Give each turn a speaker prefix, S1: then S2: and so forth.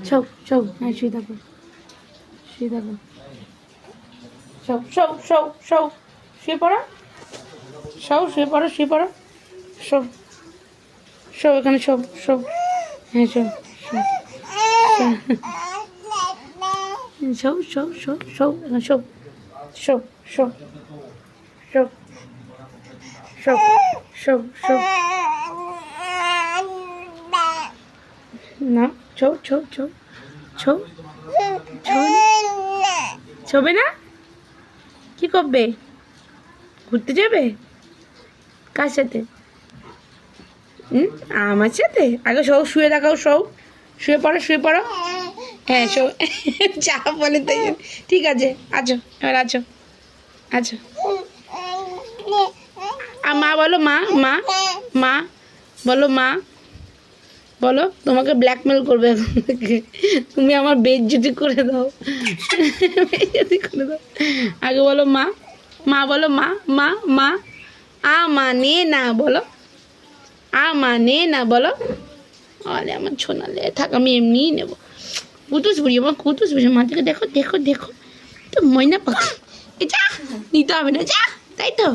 S1: Show শো, হ্যাঁ শুয়ে থাকো, শুয়ে থাকো, শো শো শো শো, শুয়ে পড়ো, শো শুয়ে পড়ো, শুয়ে পড়ো, শো শো, এখানে শো শো, হ্যাঁ শো শো শো শো শো শো, এখানে শো শো শো শো শো শো শো, না ছো ছো ছো ছো ছো, ছবে না, কি করবে, ঘুরতে যাবে, কার সাথে? আমার সাথে? আগে শো, শুয়ে দেখাও, শো, শুয়ে পড়ো, শুয়ে পড়ো, হ্যাঁ শো, যা বলে তাই, ঠিক আছে, আছো এবার, আছো আছো, আর মা বলো, মা মা মা বলো, মা বলো, তোমাকে ব্ল্যাকমেল করবে এখন থেকে, তুমি আমার বেইজ্জতি করে দাও, বেইজ্জতি করে দাও, আগে বলো মা, মা বলো, মা মা মা, আ মানে না বলো, আ মানে না বলো, আরে আমার ছোনালে থাক, আমি এমনিই নেবো, কুতুস বুড়ি, আমার কুতুস বুড়ি, মা থেকে দেখো দেখো দেখো, তো ময়না পাখি, যা নিতে হবে না, যা, তাই তো।